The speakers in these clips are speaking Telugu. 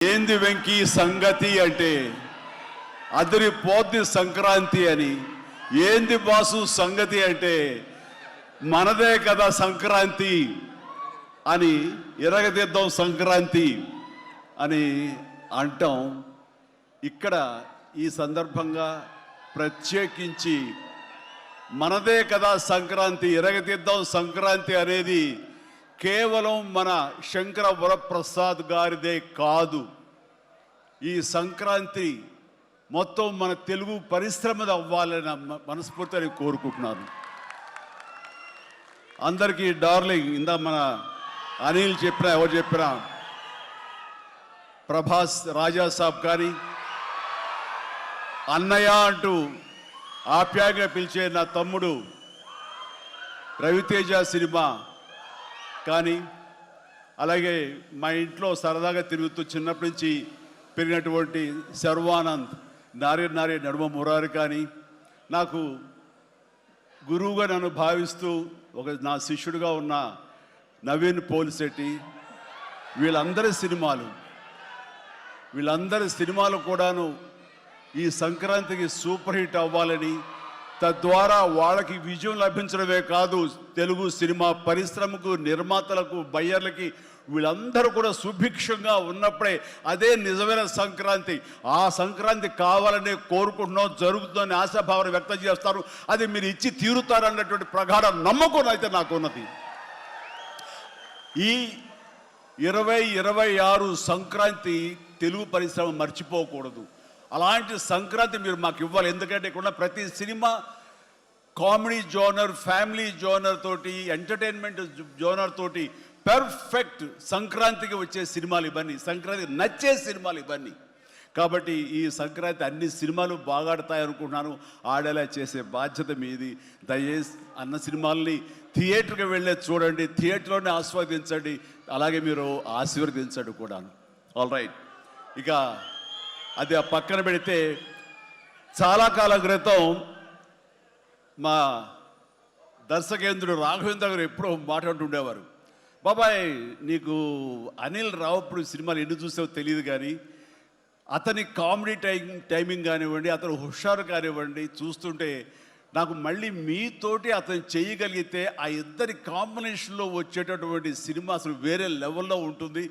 ఏంది వెంకీ సంగతి అంటే అదిరిపోద్ది సంక్రాంతి అని. ఏంది బాసు సంగతి అంటే మనదే కదా సంక్రాంతి అని, ఎరగదిద్దాం సంక్రాంతి అని అంటాం. ఇక్కడ ఈ సందర్భంగా ప్రత్యేకించి మనదే కదా సంక్రాంతి, ఎరగదిద్దాం సంక్రాంతి అనేది కేవలం మన శంకర వరప్రసాద్ గారిదే కాదు. ఈ సంక్రాంతి మొత్తం మన తెలుగు పరిశ్రమది అవ్వాలని మనస్ఫూర్తిగా కోరుకుంటున్నాను. అందరికీ డార్లింగ్, ఇందా మన అనిల్ చెప్పినా, ఎవరు చెప్పినా, ప్రభాస్ రాజా సాబ్ కానీ, అన్నయ్య అంటూ ఆప్యాయంగా పిలిచే నా తమ్ముడు రవితేజ సినిమా కానీ, అలాగే మా ఇంట్లో సరదాగా తిరుగుతూ చిన్నప్పటి నుంచి పెరిగినటువంటి శర్వానంద్, నారి నడుమ మురారి కానీ, నాకు గురువుగా నన్ను భావిస్తూ నా శిష్యుడిగా ఉన్న నవీన్ పోలిశెట్టి, వీళ్ళందరి సినిమాలు కూడాను ఈ సంక్రాంతికి సూపర్ హిట్ అవ్వాలని, తద్వారా వాళ్ళకి విజయం లభించడమే కాదు, తెలుగు సినిమా పరిశ్రమకు, నిర్మాతలకు, బయ్యర్లకి వీళ్ళందరూ కూడా సుభిక్షంగా ఉన్నప్పుడే అదే నిజమైన సంక్రాంతి. ఆ సంక్రాంతి కావాలనే కోరుకుంటున్నాం, జరుగుతుందని ఆశాభావాన్ని వ్యక్తం చేస్తారు. అది మీరు ఇచ్చి తీరుతారన్నటువంటి ప్రగాఢ నమ్మకం అయితే నాకు ఉన్నది. ఈ 2026 సంక్రాంతి తెలుగు పరిశ్రమ మర్చిపోకూడదు. అలాంటి సంక్రాంతి మీరు మాకు ఇవ్వాలి. ఎందుకంటే ఇక్కడ ప్రతి cinema comedy genre, family genre తోటి, ఎంటర్టైన్మెంట్ జోనర్ తోటి పర్ఫెక్ట్ సంక్రాంతికి వచ్చే సినిమాలు ఇవన్నీ, సంక్రాంతికి నచ్చే సినిమాలు ఇవన్నీ. కాబట్టి ఈ సంక్రాంతి అన్ని సినిమాలు బాగా ఆడతాయి అనుకుంటున్నాను. ఆడేలా చేసే బాధ్యత మీది. దయచేసి అన్న సినిమాల్ని థియేటర్కి వెళ్ళే చూడండి, థియేటర్లోనే ఆస్వాదించండి, అలాగే మీరు ఆశీర్వదించండి కూడాను. ఆల్ రైట్, ఇక అది ఆ పక్కన పెడితే, చాలా కాలం క్రితం మా దర్శకేంద్రుడు రాఘవేంద్ర గారు ఎప్పుడో మాట్లాడుతుండేవారు, బాబాయ్ నీకు అనిల్ రావుప్పుడు సినిమాలు ఎన్ని చూసావో తెలియదు కానీ అతని కామెడీ టైమింగ్ కానివ్వండి, అతను హుషారు కానివ్వండి, చూస్తుంటే నాకు మళ్ళీ మీతోటి అతను చేయగలిగితే ఆ ఇద్దరి కాంబినేషన్లో వచ్చేటటువంటి సినిమా అసలు వేరే లెవెల్లో ఉంటుంది.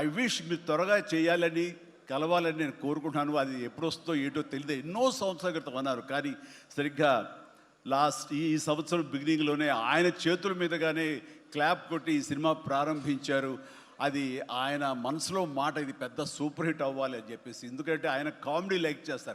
ఐ విష్ మీరు త్వరగా చేయాలని, కలవాలని నేను కోరుకుంటున్నాను. అది ఎప్పుడు వస్తుందో ఏంటో తెలియదు. ఎన్నో సంవత్సరాల క్రితం అన్నారు, కానీ సరిగ్గా ఈ సంవత్సరం బిగినింగ్లోనే ఆయన చేతుల మీదుగానే క్లాప్ కొట్టి ఈ సినిమా ప్రారంభించారు. అది ఆయన మనసులో మాట, ఇది పెద్ద సూపర్ హిట్ అవ్వాలి అని చెప్పేసి. ఎందుకంటే ఆయన కామెడీ లైక్ చేస్తారు.